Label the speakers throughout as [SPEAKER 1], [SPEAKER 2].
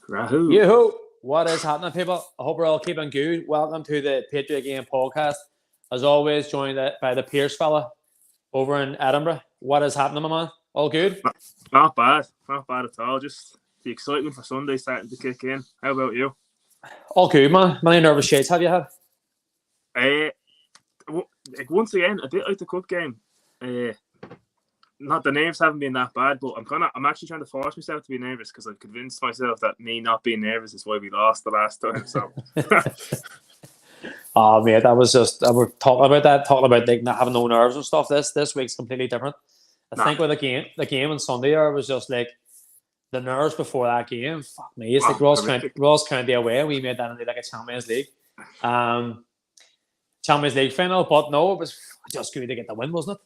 [SPEAKER 1] Rahoo.
[SPEAKER 2] Yoo-hoo! What is happening, people? I hope we're all keeping good. Welcome to the Patriot Game podcast. As always, joined by the Pierce fella over in Edinburgh. What is happening, my man? All good?
[SPEAKER 1] Not bad at all. Just the excitement for Sunday starting to kick in. How about you?
[SPEAKER 2] All good, man. How many nervous shades have you had?
[SPEAKER 1] Once again, a bit like the cup game. Not the nerves haven't been that bad, but I'm actually trying to force myself to be nervous because I've convinced myself that me not being nervous is why we lost the last time. So,
[SPEAKER 2] oh mate, that was just we're talking about like not having no nerves and stuff. This week's completely different. I think with the game on Sunday, it was just like the nerves before that game. Fuck me, it's like Ross County away. We made that into like a Champions League final, but no, it was just good to get the win, wasn't it?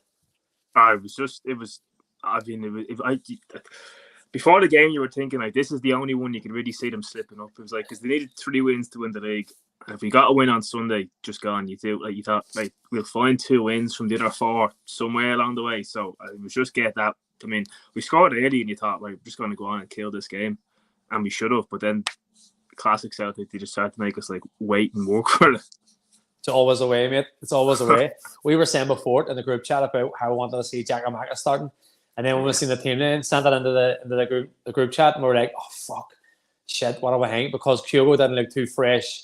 [SPEAKER 1] Before the game, you were thinking like this is the only one you could really see them slipping up. It was like because they needed 3 wins to win the league. And if we got a win on Sunday, just gone. You thought like we'll find 2 wins from the other 4 somewhere along the way. So it was just get that. I mean, we scored early, and you thought like we're just going to go on and kill this game, and we should have. But then, classic Celtic, they just started to make us like wait and work for it.
[SPEAKER 2] It's always a way, mate. It's always a way. We were saying before in the group chat about how we wanted to see Giakoumakis starting. And then when we seen the team name, sent that into the group chat, and we were like, oh, fuck. Shit, what are we hanging? Because Kyogo didn't look too fresh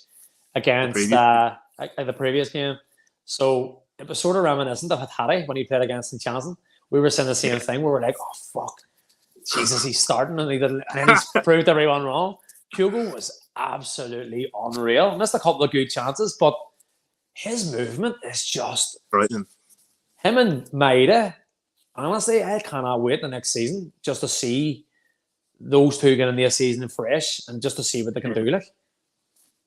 [SPEAKER 2] against the previous game. So it was sort of reminiscent of Hatari when he played against St. Johnson. We were saying the same thing. We were like, oh, fuck. Jesus, he's starting. And then he's proved everyone wrong. Kyogo was absolutely unreal. Missed a couple of good chances, but his movement is just
[SPEAKER 1] frightening.
[SPEAKER 2] Him and Maeda, honestly, I cannot wait the next season just to see those two get into a season fresh and just to see what they can do. Like,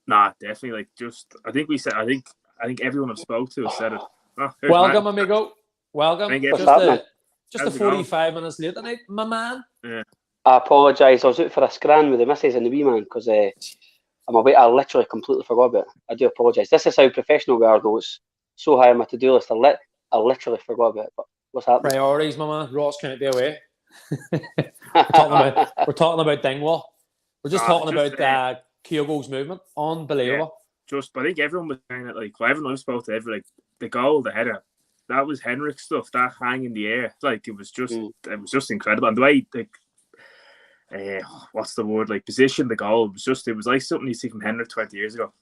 [SPEAKER 1] nah, definitely. Like, just I think everyone I've spoke to has said it. Oh,
[SPEAKER 2] welcome, amigo. Welcome. Just a 45 minutes late tonight, my man.
[SPEAKER 1] Yeah.
[SPEAKER 3] I apologise. I was out for a scran with the missus and the wee man because I'm away. I literally completely forgot about it. I do apologise. This is how professional we are, though. It's so high on my to-do list. I literally forgot about it. But what's happening?
[SPEAKER 2] Priorities, mama. Ross can't be away. we're talking about Dingwall. We're just talking about Kyogo's movement. Unbelievable.
[SPEAKER 1] Yeah, I think everyone was saying it. Like, everyone I've spoke to, the goal, the header, that was Henrik stuff. That hang in the air, like it was just incredible. And the way, like, what's the word? Like position the goal. It was like something you see from Henrik 20 years ago.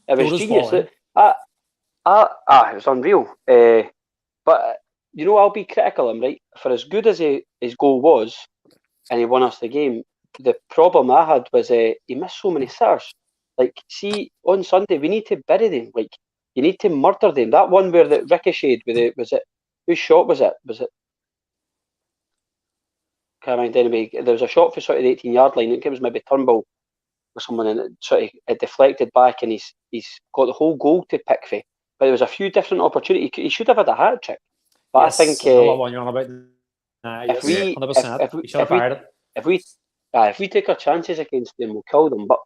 [SPEAKER 3] It was genius. It was unreal. But I'll be critical of him, right? For as good as his goal was, and he won us the game. The problem I had was he missed so many sitters. Like, see, on Sunday we need to bury them. Like, you need to murder them. That one where the ricocheted with it, whose shot was it? Can't mind anyway. There was a shot for sort of the 18-yard line. I think it was maybe Turnbull or someone, and it deflected back, and he's got the whole goal to pick for. But there was a few different opportunities. He should have had a hat trick. But yes, I think
[SPEAKER 2] what you're on about. If
[SPEAKER 3] we take our chances against them, we'll kill them. But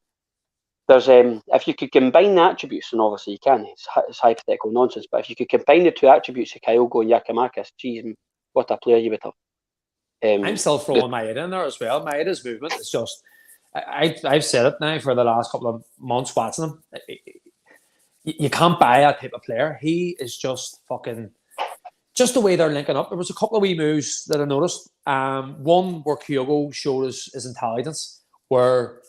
[SPEAKER 3] there's if you could combine the attributes, and obviously you can. It's hypothetical nonsense. But if you could combine the 2 attributes of Kyogo and Giakoumakis, geez, what a player you would have.
[SPEAKER 2] I'm still throwing Maeda in there as well. Maeda's movement is just... I've said it now for the last couple of months watching him. You can't buy that type of player. He is just fucking... Just the way they're linking up. There was a couple of wee moves that I noticed. One where Kyogo showed his intelligence, where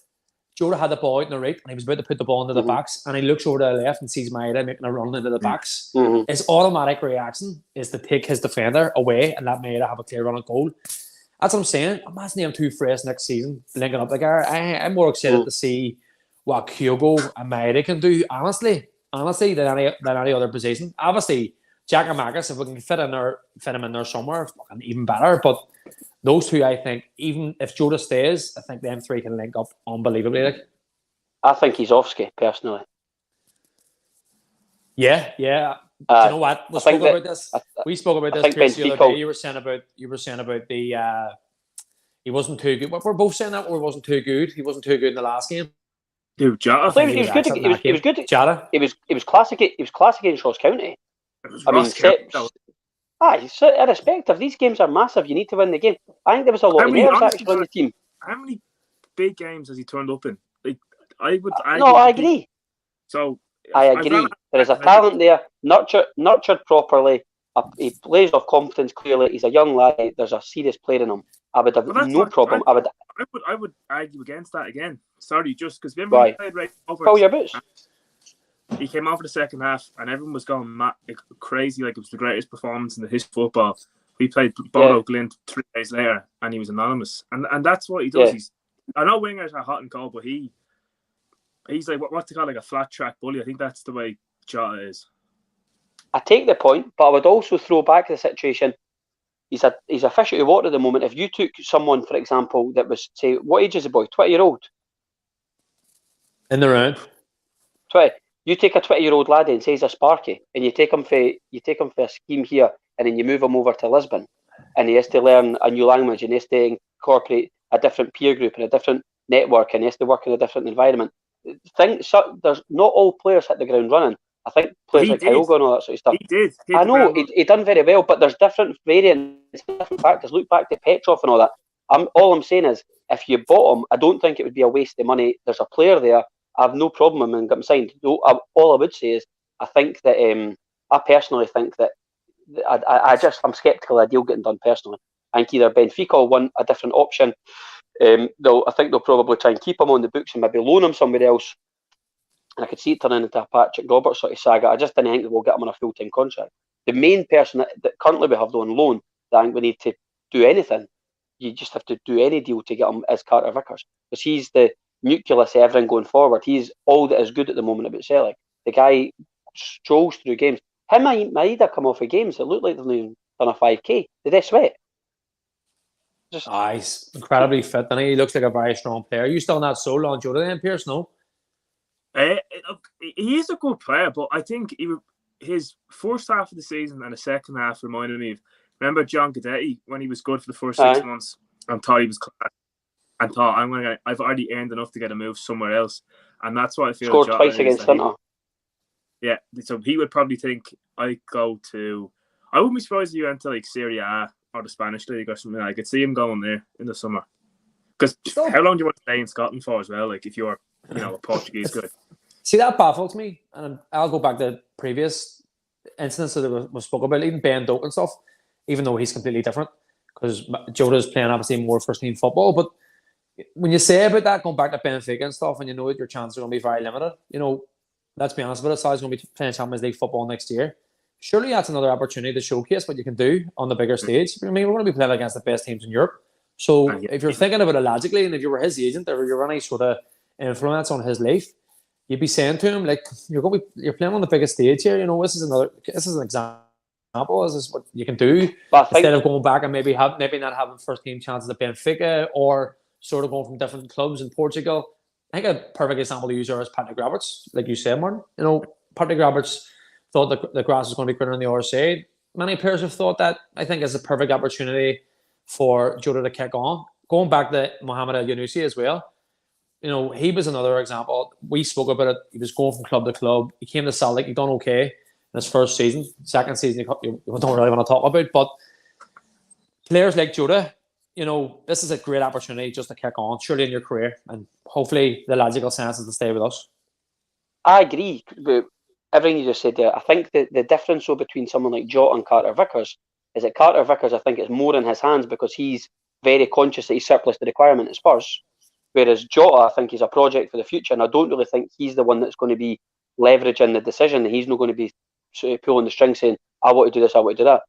[SPEAKER 2] Jota had the ball out in the right and he was about to put the ball into the backs, and he looks over to the left and sees Maeda making a run into the backs. His automatic reaction is to take his defender away and let Maeda have a clear run and goal. That's what I'm saying. Imagine them 2 fresh next season linking up together. I'm more excited to see what Kyogo and Maeda can do, honestly, than any other position. Obviously, Giakoumakis, if we can fit him in there somewhere, fucking even better. But those 2, I think, even if Jota stays, I think them 3 can link up unbelievably. Like,
[SPEAKER 3] I think he's Ovsky, personally.
[SPEAKER 2] Yeah. Do you know what? We spoke about this, Chris, the other day. You were saying about the he wasn't too good. We're both saying that, or he wasn't too good. He wasn't too good in the last game.
[SPEAKER 1] Dude, Jota.
[SPEAKER 3] He was good.
[SPEAKER 2] Jota.
[SPEAKER 3] He was classic. He was classic against Ross County. Irrespective, these games are massive. You need to win the game. I think there was a lot of nerves actually on the team.
[SPEAKER 1] How many big games has he turned up in? Like, I
[SPEAKER 3] agree.
[SPEAKER 1] So
[SPEAKER 3] I agree. There is a talent there, nurtured properly. He plays off competence clearly. He's a young lad. There's a serious player in him. I would have no problem.
[SPEAKER 1] I would argue against that again. Sorry, just because we played right over.
[SPEAKER 3] Call your boots.
[SPEAKER 1] He came on for the second half, and everyone was going crazy, like it was the greatest performance in the history of football. We played Bodo Glint 3 days later, and he was anonymous. And that's what he does. Yeah. I know wingers are hot and cold, but he's like what's they call like a flat track bully. I think that's the way Jota is.
[SPEAKER 3] I take the point, but I would also throw back the situation. He's a fish out of water at the moment. If you took someone, for example, that was, say, what age is the boy? 20-year-old?
[SPEAKER 2] In the round.
[SPEAKER 3] 20. You take a 20-year-old lad and say he's a Sparky, and you take him for a scheme here, and then you move him over to Lisbon, and he has to learn a new language, and he has to incorporate a different peer group and a different network, and he has to work in a different environment. There's not all players hit the ground running. I think players like Kyogo and all that sort of stuff.
[SPEAKER 1] He did.
[SPEAKER 3] I know he done very well, but there's different variants, different factors. Look back to Petrov and all that. All I'm saying is, if you bought him, I don't think it would be a waste of money. There's a player there. I have no problem in getting him signed. All I would say is, I think that I personally think that I'm sceptical of a deal getting done personally. I think either Benfica will want a different option. I think they'll probably try and keep him on the books and maybe loan him somewhere else. And I could see it turning into a Patrick Roberts sort of saga. I just didn't think we'll get him on a full-time contract. The main person that currently we have on loan that I think we need to do anything, you just have to do any deal to get him, is Carter Vickers. Because he's the nucleus of everything going forward. He's all that is good at the moment about Celtic. The guy strolls through games. Him and Maeda come off of games that look like they've done a 5K. Did they sweat?
[SPEAKER 2] He's incredibly fit, and he looks like a very strong player. You still not sold on Jota then, Pierce? No?
[SPEAKER 1] He is a good player, but I think his first half of the season and the second half reminded me of, remember John Guidetti when he was good for the first 6 months and thought he was class and thought I've already earned enough to get a move somewhere else, and that's what I feel.
[SPEAKER 3] Scored twice against Centre.
[SPEAKER 1] Yeah, so he would probably think I wouldn't be surprised if you went to like Serie A or the Spanish League or something. I could see him going there in the summer. Because how long do you want to stay in Scotland for as well? Like if you're a Portuguese guy.
[SPEAKER 2] See, that baffles me, and I'll go back to previous incidents that was spoke about, even Ben Doak and stuff, even though he's completely different, because Jota's playing obviously more first-team football. But when you say about that, going back to Benfica and stuff, and you know that your chances are going to be very limited, let's be honest about it, Sal's going to be playing Champions League football next year. Surely that's another opportunity to showcase what you can do on the bigger stage. I mean, we're going to be playing against the best teams in Europe. So if you're thinking about it logically, and if you were his agent or you're any sort of influence on his life, you'd be saying to him, like, you're playing on the biggest stage here. This is an example. This is what you can do instead of going back and maybe not having first team chances at Benfica or sort of going from different clubs in Portugal. I think a perfect example to use there is Patrick Roberts, like you said, Martin. Patrick Roberts thought the grass was going to be greener on the other side. Many players have thought that. I think it's a perfect opportunity for Jota to kick on. Going back to Mohamed El-Yunusi as well. He was another example. We spoke about it. He was going from club to club. He came to Celtic. He done okay in his first season. Second season, you don't really want to talk about. But players like Jota, this is a great opportunity just to kick on, surely in your career. And hopefully the logical sense is to stay with us.
[SPEAKER 3] I agree with everything you just said there. I think the difference between someone like Jota and Carter Vickers is that Carter Vickers, I think, it's more in his hands because he's very conscious that he's surplus the requirement at Spurs. Whereas Jota, I think, he's a project for the future, and I don't really think he's the one that's going to be leveraging the decision. He's not going to be sort of pulling the string saying, I want to do this, I want to do that.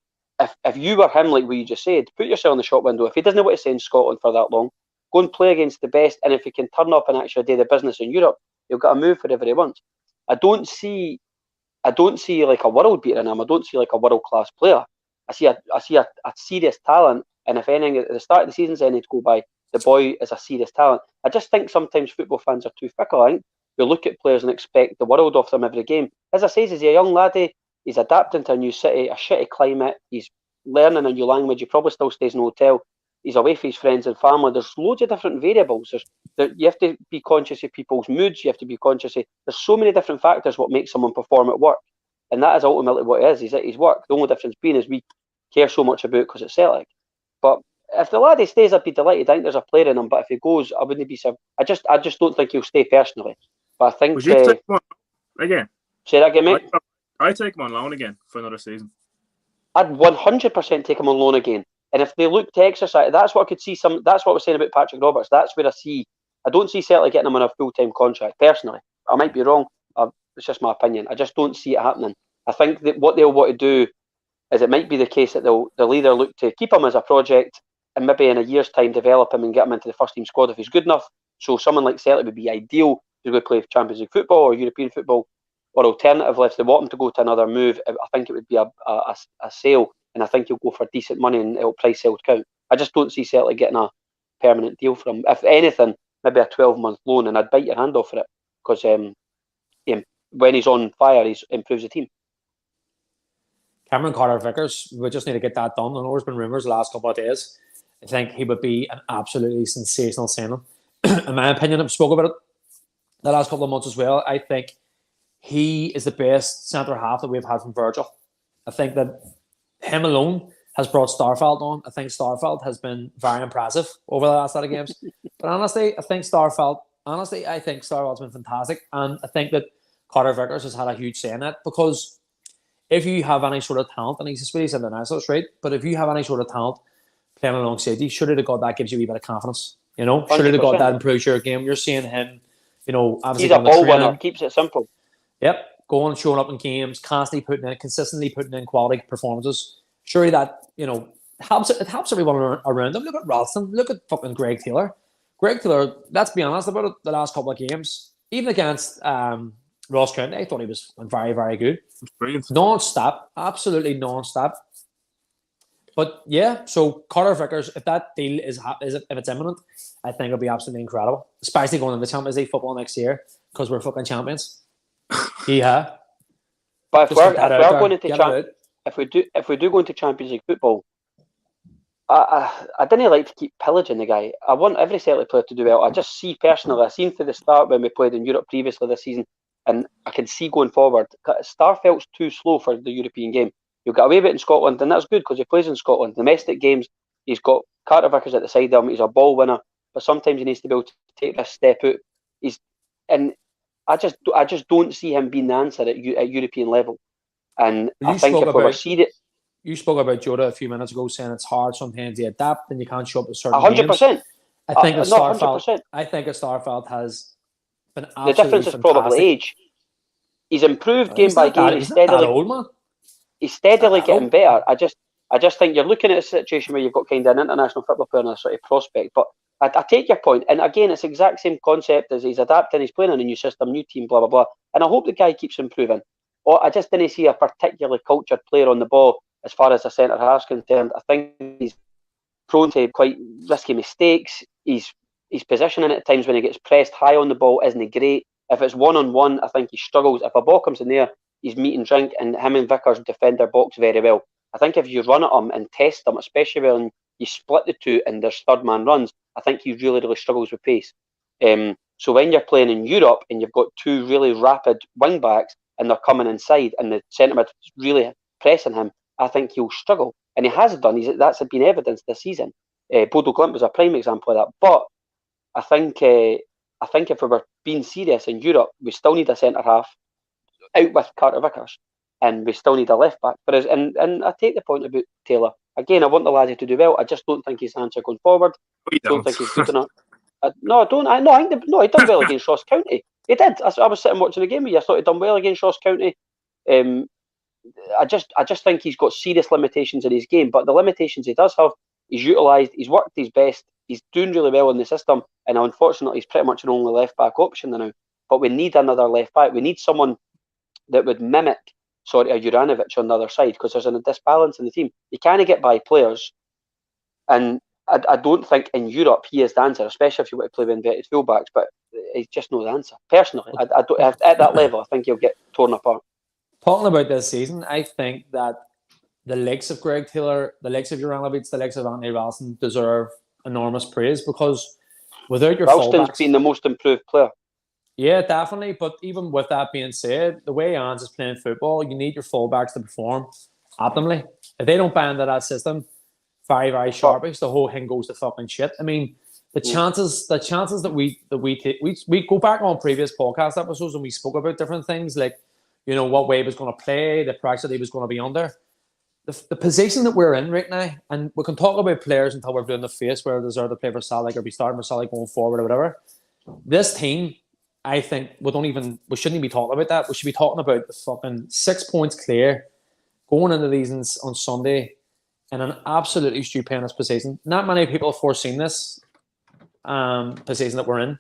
[SPEAKER 3] If you were him, like what you just said, put yourself in the shop window. If he doesn't want to stay in Scotland for that long, go and play against the best, and if he can turn up and actually do the business in Europe, he'll get a move wherever he wants. I don't see like a world beater in him. I don't see like a world-class player. I see a serious talent, and if anything, at the start of the season's ending to go by, the boy is a serious talent. I just think sometimes football fans are too fickle. I think we look at players and expect the world off them every game. As I say, he's a young laddie. He's adapting to a new city, a shitty climate. He's learning a new language. He probably still stays in a hotel. He's away from his friends and family. There's loads of different variables. You have to be conscious of people's moods. You have to be conscious of... There's so many different factors what makes someone perform at work. And that is ultimately what it is. He's at his work. The only difference being is we care so much about because it's Celtic. But if the laddie stays, I'd be delighted. I think there's a player in him, but if he goes, I wouldn't be. I just don't think he'll stay personally. But I think.
[SPEAKER 1] Would you take him on again?
[SPEAKER 3] Say that again, mate.
[SPEAKER 1] I take him on loan again for another season.
[SPEAKER 3] I'd 100% take him on loan again. And if they look to exercise, that's what I could see. That's what I was saying about Patrick Roberts. That's where I don't see Celtic getting him on a full-time contract. Personally, I might be wrong. It's just my opinion. I just don't see it happening. I think that what they'll want to do is it might be the case that they'll either look to keep him as a project and maybe in a year's time develop him and get him into the first team squad if he's good enough. So someone like Celtic would be ideal to go play Champions League football or European football. Or alternatively, if they want him to go to another move, I think it would be a sale, and I think he'll go for decent money and it'll price Celtic out. I just don't see Celtic getting a permanent deal for him. If anything, maybe a 12-month loan, and I'd bite your hand off for it because when he's on fire, he improves the team.
[SPEAKER 2] Cameron Carter-Vickers, we just need to get that done. I know there's been rumours the last couple of days. I think he would be an absolutely sensational signing. In my opinion, I've spoken about it the last couple of months as well. I think he is the best centre-half that we've had from Virgil. I think that him alone has brought Starfelt on. I think Starfelt has been very impressive over the last lot of games. But honestly, I think Starfelt's been fantastic. And I think that Carter-Vickers has had a huge say in that because if you have any sort of talent, and he's really said the nice, that's right, but if you have any sort of talent playing alongside you, surely to God that gives you a wee bit of confidence. You know, surely to God that improves your game. You're seeing him, obviously.
[SPEAKER 3] He's a ball winner, keeps it simple.
[SPEAKER 2] Yep, going, showing up in games, consistently putting in quality performances. Surely that, helps everyone around him. Look at Ralston. Look at fucking Greg Taylor. Greg Taylor, let's be honest about it, the last couple of games, even against Ross County, I thought he was very, very good.
[SPEAKER 1] Brilliant.
[SPEAKER 2] Non-stop, absolutely non-stop. But yeah, so Carter-Vickers, if that deal if it's imminent, I think it'll be absolutely incredible. Especially going into Champions League football next year because we're fucking champions. Yeah.
[SPEAKER 3] But if we do go into Champions League football, I didn't like to keep pillaging the guy. I want every Celtic player to do well. I've seen for the start when we played in Europe previously this season, and I can see going forward, Starfelt's too slow for the European game. You'll get away with it in Scotland, and that's good because he plays in Scotland. Domestic games, he's got Carter-Vickers at the side of him. He's a ball winner, but sometimes he needs to be able to take this step out. I just don't see him being the answer at European level. And I think if we see it.
[SPEAKER 2] You spoke about Jota a few minutes ago, saying it's hard sometimes to adapt and you can't show up at certain
[SPEAKER 3] 100%.
[SPEAKER 2] games. I think
[SPEAKER 3] Starfelt
[SPEAKER 2] has been absolutely
[SPEAKER 3] the difference is probably age. He's improved game by game. He's steadily getting better. I just think you're looking at a situation where you've got kind of an international football player and a sort of prospect. But I take your point, and again, it's the exact same concept as he's adapting. He's playing on a new system, new team, blah blah blah. And I hope the guy keeps improving. Or I just didn't see a particularly cultured player on the ball as far as the centre half's concerned. I think he's prone to quite risky mistakes. His positioning at times when he gets pressed high on the ball isn't great. If it's one-on-one, I think he struggles. If a ball comes in there, he's meat and drink, and him and Vickers defend their box very well. I think if you run at him and test him, especially when you split the two and there's third man runs, I think he really, really struggles with pace. So when you're playing in Europe and you've got two really rapid wing backs and they're coming inside and the centre mid is really pressing him, I think he'll struggle. And he has done. That's been evidenced this season. Bodo Glimt was a prime example of that. But I think if we were being serious in Europe, we still need a centre half out with Carter-Vickers, and we still need a left back. And I take the point about Taylor. Again, I want the laddie to do well. I just don't think he's the answer going forward. I don't think he's good enough. No, I don't. He done well against Ross County. He did. I was sitting watching the game with you. I thought he'd done well against Ross County. I just think he's got serious limitations in his game, but the limitations he does have, he's utilised. He's worked his best. He's doing really well in the system, and unfortunately, he's pretty much an only left back option now. But we need another left back. We need someone that would mimic a Juranovic on the other side, because there's a disbalance in the team. You can't get by players, and I don't think in Europe he is the answer, especially if you want to play with inverted fullbacks. But he's just not the answer. Personally, I don't, at that level, I think he'll get torn apart.
[SPEAKER 2] Talking about this season, I think that the likes of Greg Taylor, the likes of Juranovic, the likes of Anthony Ralston deserve enormous praise, because without your
[SPEAKER 3] Ralston's
[SPEAKER 2] fullbacks,
[SPEAKER 3] been the most improved player.
[SPEAKER 2] Yeah, definitely. But even with that being said, the way Ans is playing football, you need your fullbacks to perform optimally. If they don't buy into that system, very sharpish, the whole thing goes to fucking shit. I mean, the chances that we take, we go back on previous podcast episodes and we spoke about different things like, you know, what way he was going to play, the pressure that he was going to be under. The position that we're in right now, and we can talk about players until we're doing the face where deserve to play for Celtic or be starting for Celtic going forward or whatever. This team, I think we shouldn't even be talking about that. We should be talking about the fucking 6 points clear going into these on Sunday in an absolutely stupendous position. Not many people have foreseen this position that we're in.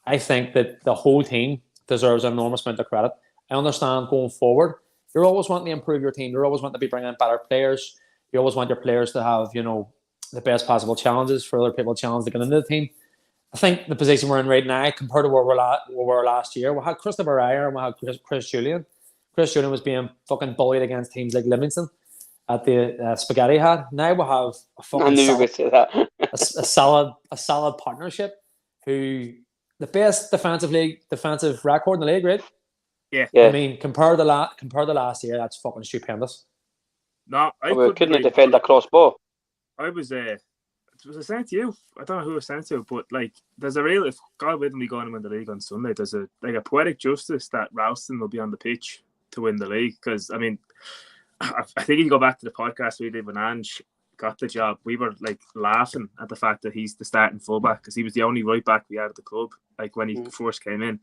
[SPEAKER 2] I think that the whole team deserves an enormous amount of credit. I understand going forward, you're always wanting to improve your team. You're always wanting to be bringing in better players. You always want your players to have, you know, the best possible challenges for other people challenge to get into the team. I think the position we're in right now, compared to where we were last year, we had Christopher Ryer and we had Chris Julian. Chris Julian was being fucking bullied against teams like Livingston at the Spaghetti Hat. Now we have a fucking
[SPEAKER 3] I knew you would say that.
[SPEAKER 2] a solid partnership. Who the best defensive record in the league, right?
[SPEAKER 1] Yeah.
[SPEAKER 2] I mean, compared to last year, that's fucking stupendous.
[SPEAKER 1] No,
[SPEAKER 3] we couldn't defend a crossbar.
[SPEAKER 1] I was was it sent to you? I don't know who it was sent to, but like, there's a real, if God willing we go on and win the league on Sunday, there's a poetic justice that Ralston will be on the pitch to win the league. Because I mean, I think if you go back to the podcast we did when Ange got the job, we were like laughing at the fact that he's the starting fullback because he was the only right back we had at the club. Like when he first came in,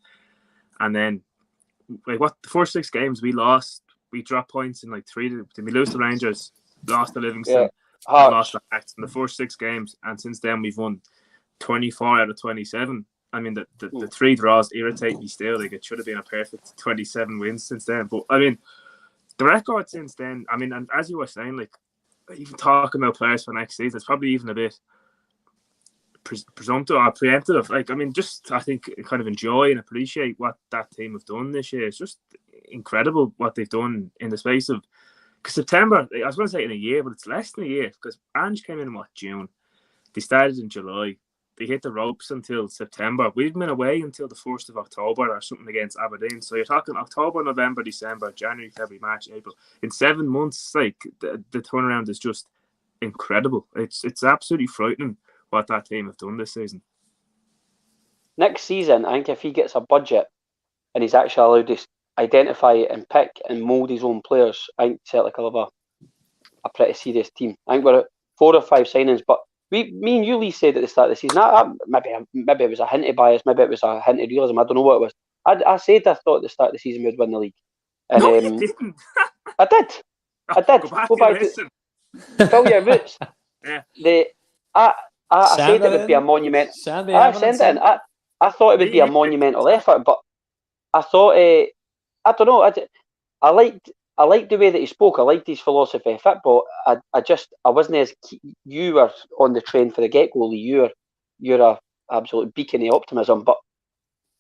[SPEAKER 1] and then like the first 6 games we lost, we dropped points in like 3. Did we lose to Rangers? Lost to Livingston. Lost to Hearts in the first 6 games, and since then we've won 24 out of 27. I mean, the 3 draws irritate me still. Like it should have been a perfect 27 wins since then. But I mean, the record since then. I mean, and as you were saying, like even talking about players for next season, it's probably even a bit presumptive or preemptive. Like I mean, just I think kind of enjoy and appreciate what that team have done this year. It's just incredible what they've done in the space of. Because September, I was going to say in a year, but it's less than a year. Because Ange came in June? They started in July. They hit the ropes until September. We've been away until the 1st of October or something against Aberdeen. So you're talking October, November, December, January, February, March, April. In 7 months, like the turnaround is just incredible. It's absolutely frightening what that team have done this season.
[SPEAKER 3] Next season, I think if he gets a budget and he's actually allowed to identify and pick and mould his own players, I think Celtic will have a pretty serious team. I think we're at 4 or 5 signings, but me and you, Lee, said at the start of the season, maybe it was a hint of bias, maybe it was a hint of realism, I don't know what it was. I said I thought at the start of the season we'd win the league. And,
[SPEAKER 1] no, you didn't.
[SPEAKER 3] I did. Go back to fill your roots.
[SPEAKER 1] Yeah.
[SPEAKER 3] I said it would be a monument. I thought it would be a monumental effort, but I thought I don't know. I liked the way that he spoke. I liked his philosophy of football. I wasn't as you were on the train for the get go. You're a absolute beacon of optimism. But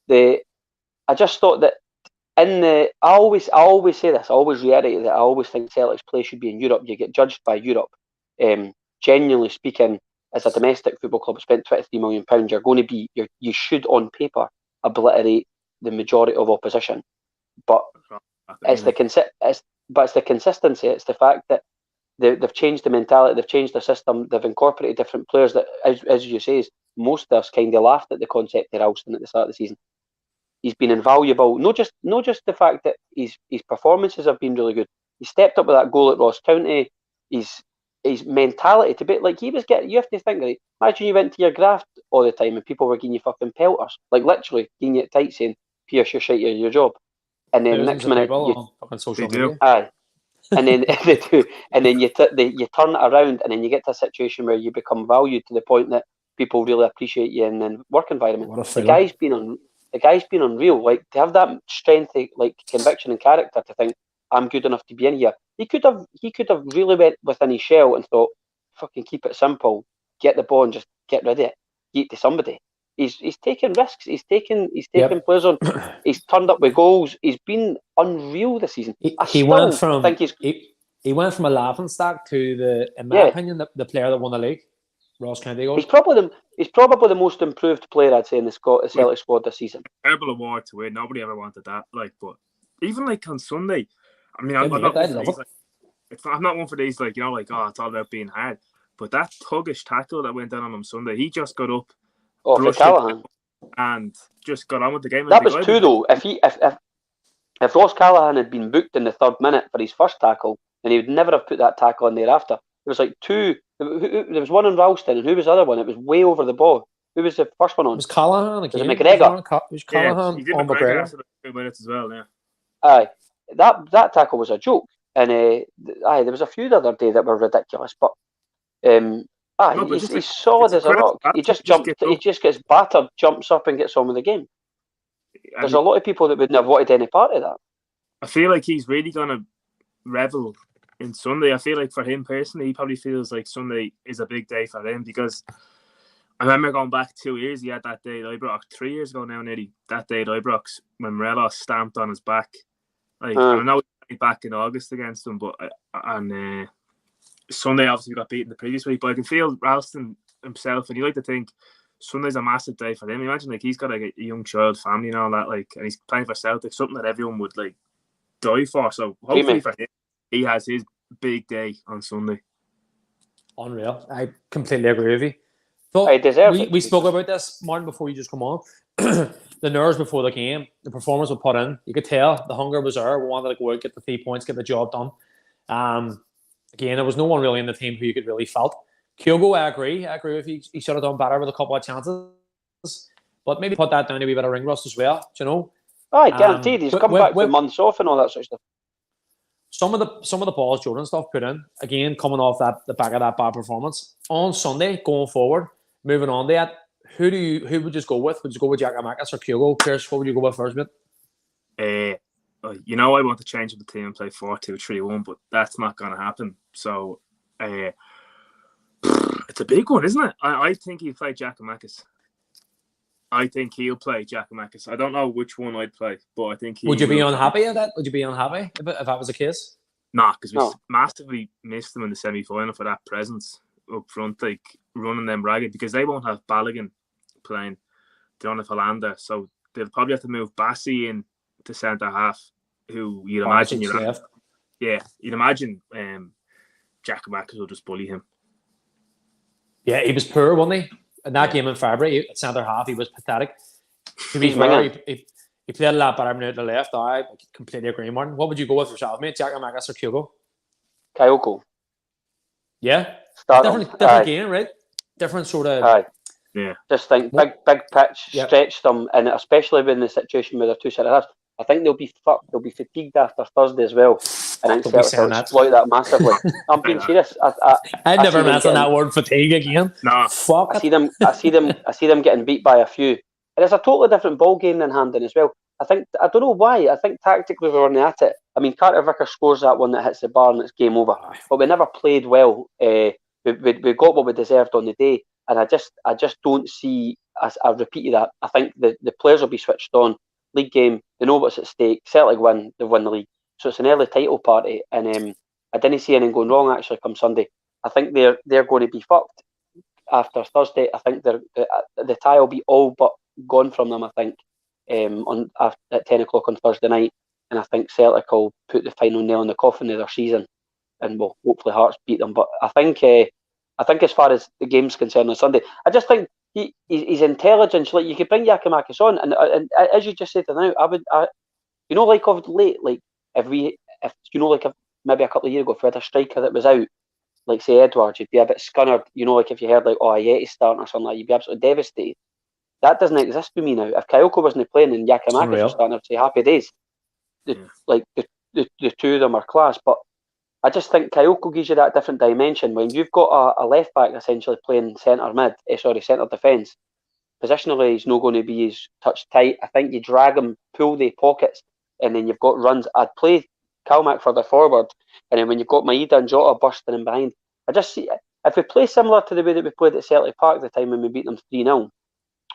[SPEAKER 3] I just thought that I always say this. I always reiterate that I always think Celtic's play should be in Europe. You get judged by Europe. Genuinely speaking, as a domestic football club, spent £23 million. You're going to be. You should on paper obliterate the majority of opposition. But it's the consistency. It's the fact that they've changed the mentality, they've changed the system, they've incorporated different players that, as you say, most of us kind of laughed at the concept of Ralston at the start of the season. He's been invaluable. Not just the fact that his performances have been really good. He stepped up with that goal at Ross County. His mentality to be like he was getting. You have to think, right? Imagine you went to your graft all the time and people were giving you fucking pelters, like literally giving you it tight, saying, "Pierce, you're shite, your job." And then next minute, aye, and then they do, and then you turn it around, and then you get to a situation where you become valued to the point that people really appreciate you in the work environment. The guy's been unreal. Like to have that strength, like conviction and character to think I'm good enough to be in here. He could have really went within his shell and thought, fucking keep it simple, get the ball and just get rid of it, get it to somebody. He's taken risks. He's taken players on. He's turned up with goals. He's been unreal this season.
[SPEAKER 2] He went from a laughingstock to in my opinion, the player that won the league, Ross County goal.
[SPEAKER 3] He's probably the most improved player I'd say in the Celtic squad this season.
[SPEAKER 1] Terrible award to win. Nobody ever wanted that. Like, but even like on Sunday, I mean, I'm not one for these. Like, it's not one for these. Like, you know, like it's all about being hard. but that thuggish tackle that went down on him Sunday, he just got up,
[SPEAKER 3] for Callahan,
[SPEAKER 1] and just got on with the game.
[SPEAKER 3] That was two though. If Ross Callahan had been booked in the 3rd minute for his first tackle, then he would never have put that tackle in thereafter. There was like two. There was one in Ralston, and who was the other one? It was way over the ball. Who was the first one on?
[SPEAKER 2] It was Callahan again.
[SPEAKER 3] Was it McGregor?
[SPEAKER 2] It was Callahan
[SPEAKER 1] he did
[SPEAKER 2] on
[SPEAKER 1] McGregor after 2 minutes as well. Yeah.
[SPEAKER 3] Aye, that tackle was a joke, and there was a few the other day that were ridiculous, but he's solid as a rock. He just gets battered, jumps up, and gets on with the game. There's a lot of people that wouldn't have wanted any part of that.
[SPEAKER 1] I feel like he's really gonna revel in Sunday. I feel like for him personally, he probably feels like Sunday is a big day for him, because I remember going back 2 years, he had that day at Ibrox, 3 years ago now nearly, that day at Ibrox, when Morelos stamped on his back. I know he played back in August against him, but Sunday obviously got beaten the previous week, but I can feel Ralston himself, and you like to think Sunday's a massive day for him. Imagine like he's got like a young child, family and all that, like, and he's playing for Celtic, something that everyone would like die for. So hopefully for him, he has his big day on Sunday.
[SPEAKER 2] Unreal. I completely agree with you. So we spoke about this, Martin, before you just come on. The nerves before the game, the performance we put in, you could tell the hunger was there. We wanted to go out, get the 3 points, get the job done. Again, there was no one really in the team who you could really felt. Kyogo, I agree with you. He should have done better with a couple of chances. But maybe put that down to a wee bit of ring rust as well, do you know?
[SPEAKER 3] Aye, guaranteed. He's come back with months off and all that sort of stuff.
[SPEAKER 2] Some of the balls Jordan stuff put in, again, coming off the back of that bad performance. On Sunday, going forward, moving on to that, who would you go with? Would you go with Giakoumakis or Kyogo? Pierce, what would you go with first, mate?
[SPEAKER 1] I want to change up the team and play 4-2-3-1, but that's not going to happen. So, it's a big one, isn't it? I think he'll play Giakoumakis. I think he'll play Giakoumakis. I don't know which one I'd play, but I think he.
[SPEAKER 2] Would you be unhappy at that? Would you be unhappy if that was the case?
[SPEAKER 1] Nah, because we massively missed them in the semi-final for that presence up front, like running them ragged, because they won't have Balogun playing. They don't have Hollander, so they'll probably have to move Bassi in to centre half, who you'd imagine you'd imagine Giakoumakis will just bully him. Yeah,
[SPEAKER 2] he was poor, wasn't he? In that game in February, at centre half, he was pathetic. To be fair, he played a lot better than the left. I completely agree, Martin. What would you go with yourself, mate? Giakoumakis or Kyogo?
[SPEAKER 3] Kyogo.
[SPEAKER 2] Yeah, different game, right? Different sort of.
[SPEAKER 3] Aye. Yeah. Just think big pitch, stretch them, and especially in the situation where they're two centre halves, I think they'll be fucked. They'll be fatigued after Thursday as well. And I think Celtic will exploit that massively. I'm being serious.
[SPEAKER 2] I'd never mention that word fatigue again.
[SPEAKER 1] No,
[SPEAKER 2] fuck.
[SPEAKER 3] I see them getting beat by a few. And it's a totally different ball game than Hampden as well. I don't know why. I think tactically we were at it. I mean, Carter Vicker scores that one that hits the bar and it's game over. But we never played well. We got what we deserved on the day, and I just don't see. I repeated that. I think the players will be switched on. League game, they know what's at stake. Celtic win, they win the league. So it's an early title party, and I didn't see anything going wrong actually come Sunday. I think they're going to be fucked after Thursday. I think the tie will be all but gone from them. I think at 10 o'clock on Thursday night, and I think Celtic will put the final nail in the coffin of their season, and will hopefully Hearts beat them. But I think as far as the game's concerned on Sunday, I just think his intelligence. Like, you could bring Giakoumakis on, and as you just said now, like of late, like if maybe a couple of years ago, if we had a striker that was out, like say Edwards, you'd be a bit scunnered. Like if you heard like Ayeti's starting or something, like, you'd be absolutely devastated. That doesn't exist with me now. If Kyogo wasn't playing and Giakoumakis was starting, I'd say happy days. The two of them are class, but I just think Kyogo gives you that different dimension when you've got a left back essentially playing centre defence. Positionally, he's not going to be as touch tight. I think you drag him, pull the pockets, and then you've got runs. I'd play Calmac further forward, and then when you've got Maeda and Jota bursting in behind, I just see if we play similar to the way that we played at Celtic Park the time when we beat them 3-0,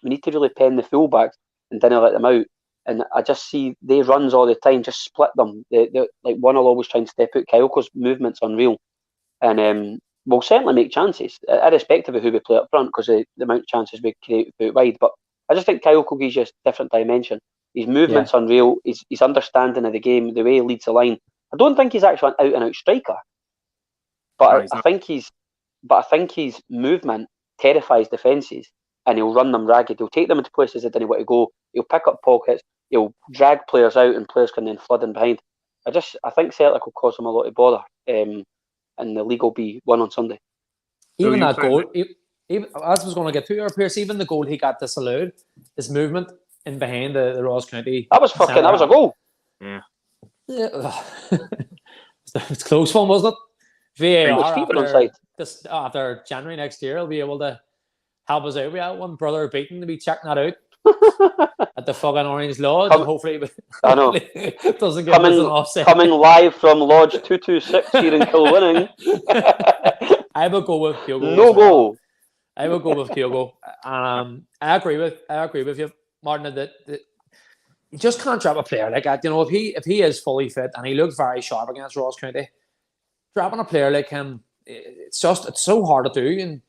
[SPEAKER 3] we need to really pen the fullbacks and then let them out. And I just see they runs all the time, just split them. They like one will always try and step out. Kyogo's movement's unreal, and we'll certainly make chances, irrespective of who we play up front, because the amount of chances we create out wide. But I just think Kyogo gives you a different dimension. His movement's unreal. His understanding of the game, the way he leads the line. I don't think he's actually an out-and-out striker, but I think he's but I think his movement terrifies defences, and he'll run them ragged. He'll take them into places they didn't want to go. He'll pick up pockets. He'll drag players out, and players can then flood in behind. I think Celtic will cause him a lot of bother, and the league will be won on Sunday.
[SPEAKER 2] Even that goal, even as I was going to get to your Pierce, even the goal he got disallowed, his movement in behind the Ross County.
[SPEAKER 3] That was a goal.
[SPEAKER 1] Yeah.
[SPEAKER 2] It's a close one, wasn't it? VAR after January next year, will be able to help us out. We had one brother beaten to be checking that out at the fucking Orange Lodge. Hopefully,
[SPEAKER 3] I know.
[SPEAKER 2] It doesn't get us an offset.
[SPEAKER 3] Coming live from Lodge 226 here in Kilwinning.
[SPEAKER 2] I will go with Kyogo.
[SPEAKER 3] No goal.
[SPEAKER 2] I will go with Kyogo. I agree with you, Martin. That you just can't drop a player like that. You know, if he is fully fit and he looked very sharp against Ross County, dropping a player like him, it's so hard to do. And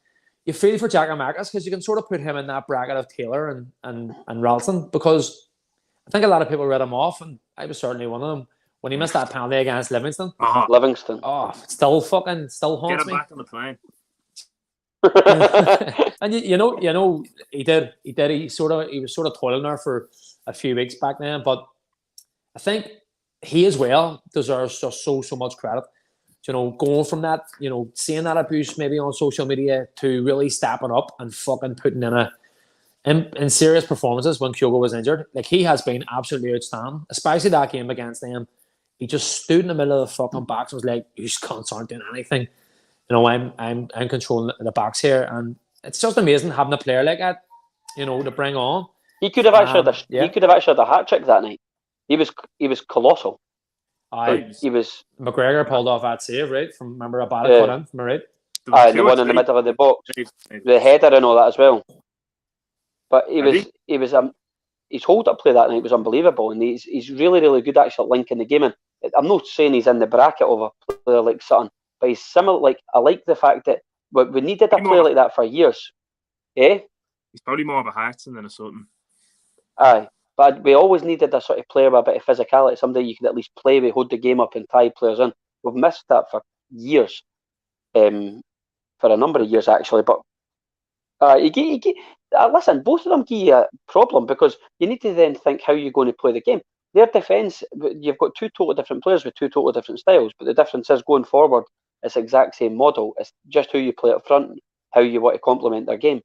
[SPEAKER 2] you feel for Giakoumakis because you can sort of put him in that bracket of Taylor and Ralston, because I think a lot of people read him off, and I was certainly one of them when he missed that penalty against Livingston.
[SPEAKER 3] Livingston.
[SPEAKER 2] Oh, it still haunts
[SPEAKER 1] me. Get him back on the plane.
[SPEAKER 2] And you know, he did. He was sort of toiling there for a few weeks back then, but I think he as well deserves just so much credit. You know, going from that, you know, seeing that abuse maybe on social media to really stepping up and fucking putting in serious performances when Kyogo was injured. Like, he has been absolutely outstanding, especially that game against them. He just stood in the middle of the fucking box and was like, "You cunts aren't doing anything. You know, I'm controlling the box here," and it's just amazing having a player like that, you know, to bring on.
[SPEAKER 3] He could have actually had a hat trick that night. He was colossal. He was.
[SPEAKER 2] McGregor pulled off that save, right? Remember a bad cut in from right?
[SPEAKER 3] The one in the middle of the box, the header and all that as well. But his hold-up play that night was unbelievable, and he's really, really good actually at linking the game in. I'm not saying he's in the bracket of a player like Sutton, but he's similar. Like, I like the fact that we needed a player like that for years. Eh?
[SPEAKER 1] He's probably more of a Hartson than a Sutton.
[SPEAKER 3] Aye, but we always needed a sort of player with a bit of physicality, somebody you could at least play with, hold the game up and tie players in. We've missed that for years, for a number of years actually. But listen, both of them give you a problem, because you need to then think how you're going to play the game. Their defence, you've got two totally different players with two totally different styles, but the difference is going forward, it's the exact same model. It's just who you play up front, how you want to complement their game.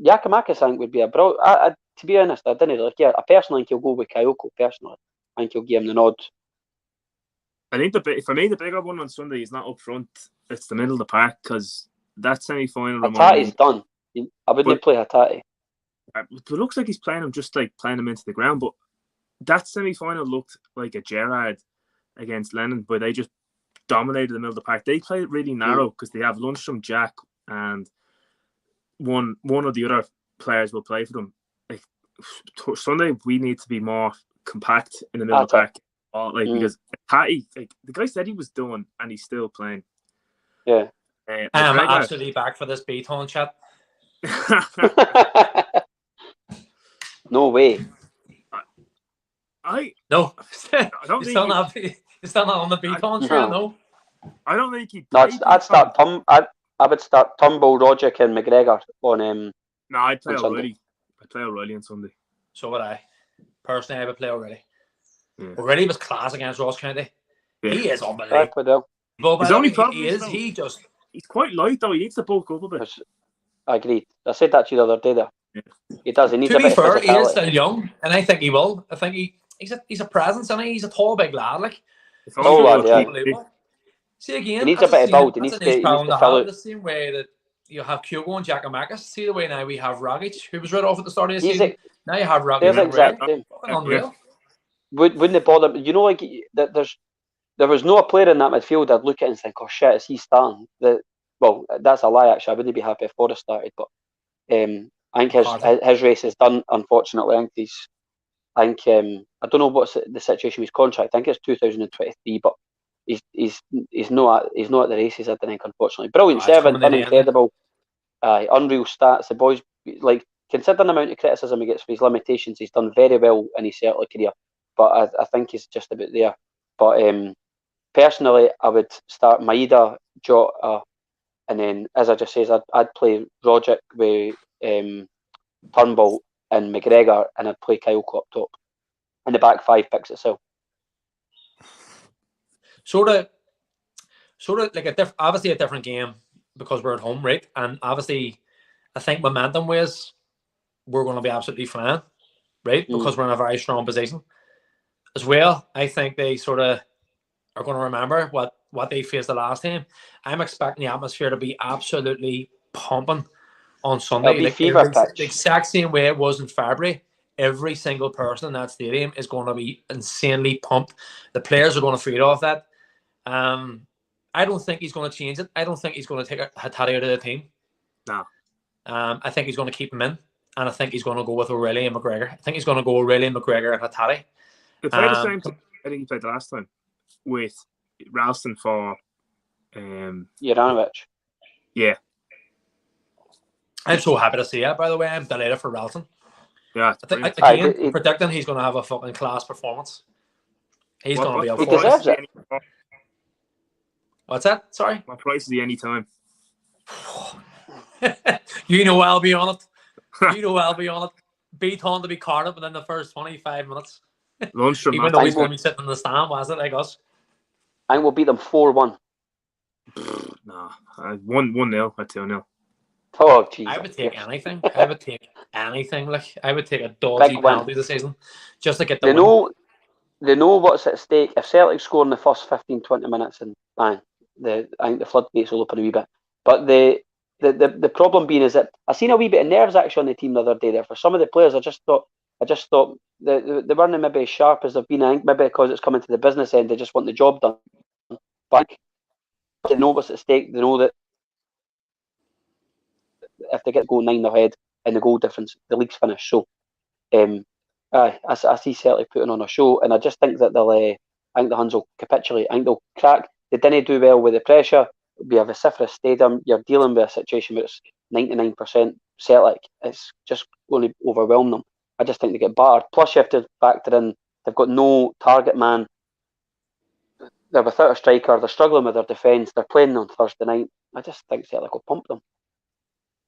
[SPEAKER 3] Giakoumakis, I think, would be to be honest, I didn't like. Yeah, I personally think he'll go with Kayoko. Personally, I think he'll give him the nod.
[SPEAKER 1] I think for me the bigger one on Sunday is not up front; it's the middle of the park, because that semi-final.
[SPEAKER 3] Hatate's done. I wouldn't play Hatate.
[SPEAKER 1] It looks like he's playing him just like playing him into the ground, but that semi-final looked like a Gerrard against Lennon, where they just dominated the middle of the park. They played it really narrow because they have Lundstrom, Jack, and one of the other players will play for them. Like, Sunday, we need to be more compact in the middle of the park, because Hattie, like, the guy said he was done, and he's still playing.
[SPEAKER 3] Yeah,
[SPEAKER 2] I'm absolutely back for this Beaton chat.
[SPEAKER 3] No way.
[SPEAKER 1] I
[SPEAKER 2] don't
[SPEAKER 1] think
[SPEAKER 2] still not on the Beaton trail. No,
[SPEAKER 1] I don't think he.
[SPEAKER 3] No, I'd start I would start Turnbull, Rogic, and McGregor on.
[SPEAKER 1] No, I'd play O'Reilly. I'd play O'Reilly on Sunday.
[SPEAKER 2] So would I. Personally, I would play O'Reilly.
[SPEAKER 1] Yeah.
[SPEAKER 2] O'Reilly was class against Ross County.
[SPEAKER 1] Yeah.
[SPEAKER 2] He is unbelievable.
[SPEAKER 3] His
[SPEAKER 1] only problem
[SPEAKER 2] he's
[SPEAKER 1] quite light though. He needs to bulk up a bit.
[SPEAKER 3] I agree. I said that to you the other day there. Yeah. He does. He needs
[SPEAKER 2] to
[SPEAKER 3] be fair,
[SPEAKER 2] he is still young, and I think he will. I think he's a presence, and he's a tall, big lad. Like,
[SPEAKER 3] yeah.
[SPEAKER 2] See again,
[SPEAKER 3] he needs a bit of build. He needs to
[SPEAKER 2] fill out the same way that you have Kyogo and Giakoumakis. See the way now we have Rogic, who was right off at the start of the season. Now you have Rogic.
[SPEAKER 3] Exactly.
[SPEAKER 2] Unreal.
[SPEAKER 3] Wouldn't it bother? You know, like there was no player in that midfield I'd look at and think, "Oh shit, is he starting?" Well, that's a lie. Actually, I wouldn't be happy if Forrest started, but I think his race is done. Unfortunately, I don't know what's the situation with his contract. I think it's 2023, but he's not at the races. I think, unfortunately. Brilliant servant, done incredible. Unreal stats. The boys, like, considering the amount of criticism he gets for his limitations, he's done very well in his Celtic career. But I think he's just about there. But personally, I would start Maeda, Jota, and then, as I just says, I'd play Roderick with Turnbull and McGregor, and I'd play Kyle up top. And the back five picks itself.
[SPEAKER 2] Sort of like obviously a different game because we're at home, right? And obviously, I think momentum-wise, we're going to be absolutely fine, right? Because we're in a very strong position. As well, I think they sort of are going to remember what they faced the last time. I'm expecting the atmosphere to be absolutely pumping on Sunday.
[SPEAKER 3] Like the
[SPEAKER 2] exact same way it was in February. Every single person in that stadium is going to be insanely pumped. The players are going to feed off that. I don't think he's going to change it. I don't think he's going to take Hattari out of the team.
[SPEAKER 1] No.
[SPEAKER 2] I think he's going to keep him in. And I think he's going to go with O'Reilly and McGregor. I think he's going to go O'Reilly, McGregor, and Hattari.
[SPEAKER 1] He played the same time I think he played last time with Ralston for
[SPEAKER 3] Juranovic.
[SPEAKER 1] Yeah.
[SPEAKER 2] I'm so happy to see it, by the way. I'm delighted for Ralston.
[SPEAKER 1] Yeah.
[SPEAKER 2] I'm predicting he's going to have a fucking class performance. He's going to be up for it.
[SPEAKER 3] He deserves it.
[SPEAKER 2] What's that? Sorry?
[SPEAKER 1] My price is the any time.
[SPEAKER 2] You know I'll be on it. You know I'll be on it. Beat on to be caught up within the first 25 minutes.
[SPEAKER 1] Lundstrom.
[SPEAKER 2] Even though he's going to be sitting in the stand, was it, like us?
[SPEAKER 3] I will beat them 4-1.
[SPEAKER 1] No. 1-0 or 2-0.
[SPEAKER 3] Oh, Jesus.
[SPEAKER 2] I would take anything. I would take anything. Like, I would take a dodgy penalty this season just to get the win.
[SPEAKER 3] They know what's at stake. If Celtic score in the first 15-20 minutes, and I think the floodgates will open a wee bit. But the problem being is that I seen a wee bit of nerves actually on the team the other day there. For some of the players, I just thought they weren't maybe as sharp as they've been. I think maybe because it's coming to the business end, they just want the job done. But they know what's at stake. They know that if they get goal 9 ahead in the goal difference, the league's finished. So, I see Celtic putting on a show, and I just think that I think the Huns will capitulate. I think they'll crack. They didn't do well with the pressure. We have a vociferous stadium. You're dealing with a situation where it's 99% Celtic. It's just going to overwhelm them. I just think they get battered. Plus, you have to factor in they've got no target man. They're without a striker. They're struggling with their defence. They're playing on Thursday night. I just think Celtic will pump them.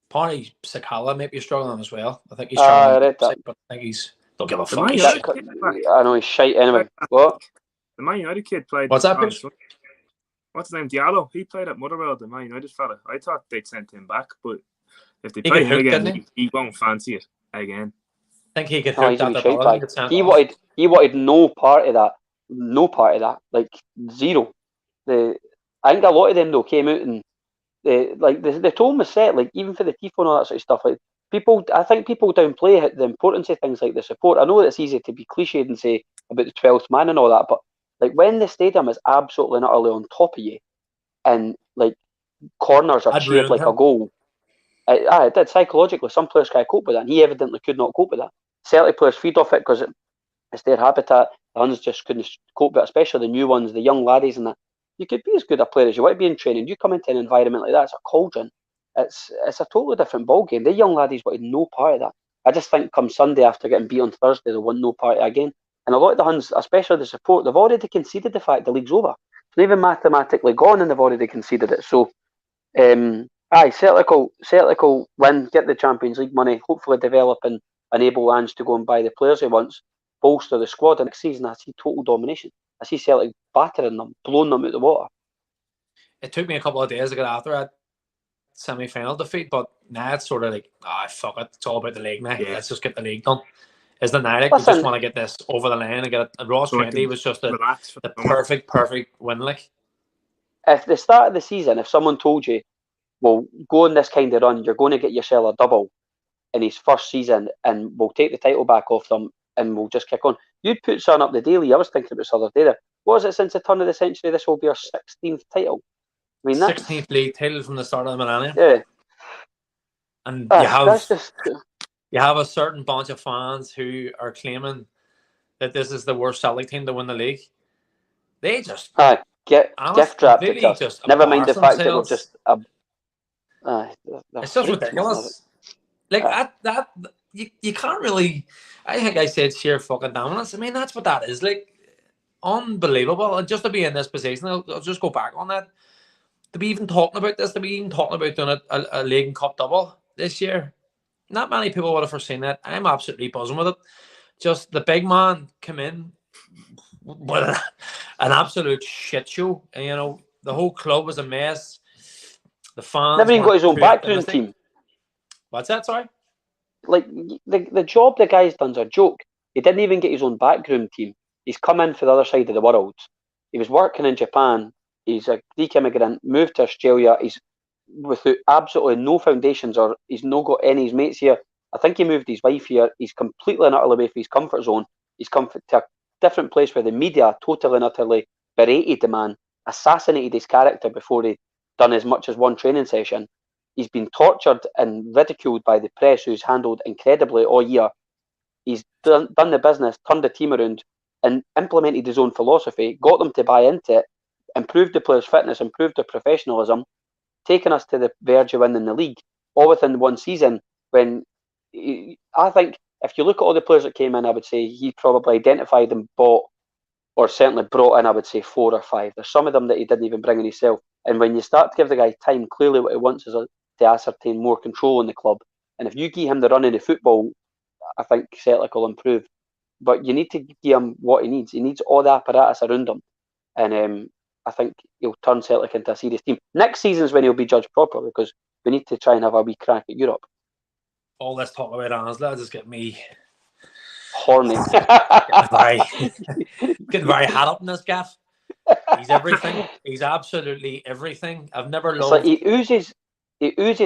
[SPEAKER 2] Party Sakala might be struggling as well. I think he's struggling.
[SPEAKER 3] I read that.
[SPEAKER 2] But I think he's don't give a fuck.
[SPEAKER 3] I know he's shite anyway. What?
[SPEAKER 1] The Man United kid played.
[SPEAKER 2] What's that, bitch?
[SPEAKER 1] What's his name? Diallo. He played at Motherwell, the Man United fella. I thought they'd sent him back, but if they play him again, he won't fancy it again.
[SPEAKER 2] I think he could hook that.
[SPEAKER 3] He wanted no part of that. No part of that. Like zero. I think a lot of them though came out and the tone was set. Like even for the tifo and all that sort of stuff. Like I think people downplay the importance of things like the support. I know that it's easy to be cliched and say about the 12th man and all that, but like when the stadium is absolutely and utterly on top of you, and like corners are cheered like a goal, it did psychologically. Some players can't cope with that, and he evidently could not cope with that. Celtic players feed off it because it's their habitat. The Huns just couldn't cope with it, especially the new ones, the young laddies, and that. You could be as good a player as you want to be in training. You come into an environment like that, it's a cauldron. It's a totally different ball game. The young laddies wanted no part of that. I just think come Sunday after getting beat on Thursday, they'll want no part of it again. And a lot of the Huns, especially the support, they've already conceded the fact the league's over. It's not even mathematically gone, and they've already conceded it. So, Celtic will win, get the Champions League money, hopefully develop and enable Ange to go and buy the players he wants, bolster the squad. And next season, I see total domination. I see Celtic battering them, blowing them out the water.
[SPEAKER 2] It took me a couple of days to get after that semi-final defeat, but now it's sort of like, fuck it, it's all about the league now. Yeah. Let's just get the league done. Isn't it now? Like, we just want to get this over the line and get it. And Ross County was just the perfect win. Like,
[SPEAKER 3] if the start of the season, if someone told you, well, go on this kind of run, you're going to get yourself a double in his first season, and we'll take the title back off them, and we'll just kick on. You'd put something up the daily. I was thinking about this other day. What was it since the turn of the century? This will be our 16th title. I mean,
[SPEAKER 2] 16th league title from the start of the millennium.
[SPEAKER 3] Yeah.
[SPEAKER 2] And you have a certain bunch of fans who are claiming that this is the worst Celtic team to win the league. They just
[SPEAKER 3] gift wrapped it up. Never mind the fact that we're just
[SPEAKER 2] it's just ridiculous. Like that you can't really. I think I said sheer fucking dominance. I mean, that's what that is. Like, unbelievable. And just to be in this position, I'll just go back on that. to be even talking about this, to be even talking about doing a League and Cup double this year, not many people would have foreseen that. I'm absolutely buzzing with it. Just the big man come in with an absolute shit show. And, you know, the whole club was a mess. The fans
[SPEAKER 3] never even got his own backroom
[SPEAKER 2] optimistic.
[SPEAKER 3] team.
[SPEAKER 2] What's that? Sorry?
[SPEAKER 3] Like, the job the guy's done's a joke. He didn't even get his own backroom team. He's come in for the other side of the world. He was working in Japan. He's a Greek immigrant, moved to Australia. He's without absolutely no foundations, or he's not got any of his mates here. I think he moved his wife here. He's completely and utterly away from his comfort zone. He's come to a different place where the media totally and utterly berated the man, assassinated his character before he'd done as much as one training session. He's been tortured and ridiculed by the press, who's handled incredibly all year. He's done the business, turned the team around, and implemented his own philosophy, got them to buy into it, improved the players' fitness, improved their professionalism, taken us to the verge of winning the league, all within one season. When I think if you look at all the players that came in, I would say he probably identified and bought, or certainly brought in, I would say 4 or 5. There's some of them that he didn't even bring in himself. And when you start to give the guy time, clearly what he wants is to ascertain more control in the club. And if you give him the run in the football, I think Celtic will improve. But you need to give him what he needs. He needs all the apparatus around him. And I think he'll turn Celtic into a serious team. Next season's when he'll be judged properly, because we need to try and have a wee crack at Europe.
[SPEAKER 2] All this talk about Ansley just get me
[SPEAKER 3] horny.
[SPEAKER 2] Getting very hot up in this gaff. He's everything. He's absolutely everything. I've never loved.
[SPEAKER 3] Like he oozes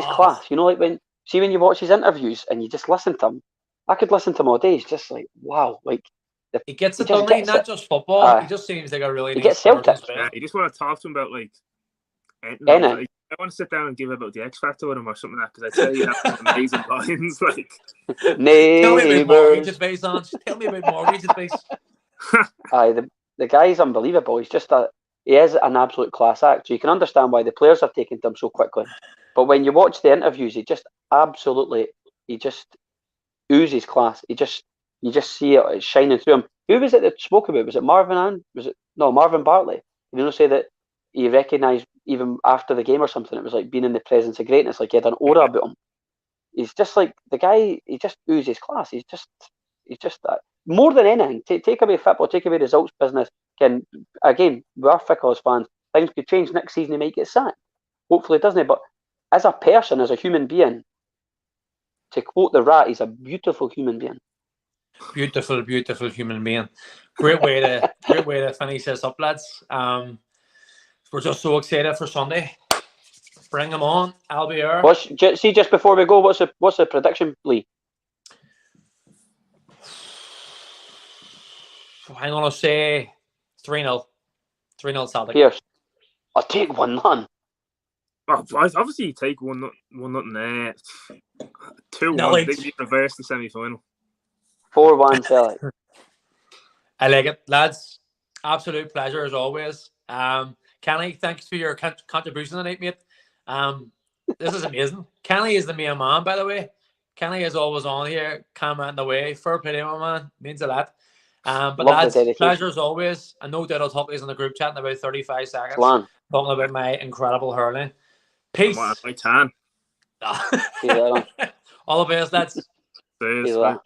[SPEAKER 3] class. You know, like when you watch his interviews and you just listen to him. I could listen to him all day. He's just like, wow, like
[SPEAKER 2] he gets it done. Not just football. He just seems like a really.
[SPEAKER 3] He gets Celtic.
[SPEAKER 1] Yeah, you just want to talk to him about like.
[SPEAKER 3] Like,
[SPEAKER 1] I want to sit down and give about the X Factor with him or something like that, because I tell you that's amazing lines. Like,
[SPEAKER 2] tell me about mortgage advice, Ange. Tell me about mortgage advice.
[SPEAKER 3] The guy's unbelievable. He is an absolute class act. So you can understand why the players are taking to him so quickly. But when you watch the interviews, he just oozes class. You just see it shining through him. Who was it that spoke about? Was it Marvin Bartley? You know, say that he recognised even after the game or something. It was like being in the presence of greatness. Like he had an aura about him. He's just like the guy. He just oozes class. He's just that. More than anything, take away football, take away results business. Again, we are fickle as fans. Things could change next season. He might get sacked. Hopefully, it doesn't. But as a person, as a human being, to quote the Rat, he's a beautiful human being.
[SPEAKER 2] Beautiful, beautiful human being. Great way to finish this up, lads. We're just so excited for Sunday. Bring them on. I'll be here.
[SPEAKER 3] Just before we go, what's the prediction, Lee?
[SPEAKER 2] I'm going to say 3-0. 3-0 Celtic.
[SPEAKER 3] Pierce. I'll take 1-0.
[SPEAKER 1] Well, obviously you take 1-0 there. 2-1. They can reverse the semi-final.
[SPEAKER 3] 4-1 Celtic.
[SPEAKER 2] I like it, lads. Absolute pleasure as always. Kenny, thanks for your contribution tonight, mate. This is amazing. Kenny is the main man, by the way. Kenny is always on here, commenting away. Fair play, my man. Means a lot. But lads, pleasure as always. I no doubt I'll talk to you in the group chat in about 35 seconds. Talking about my incredible hurling. Peace.
[SPEAKER 1] My tan.
[SPEAKER 2] All the best, lads.
[SPEAKER 1] Cheers.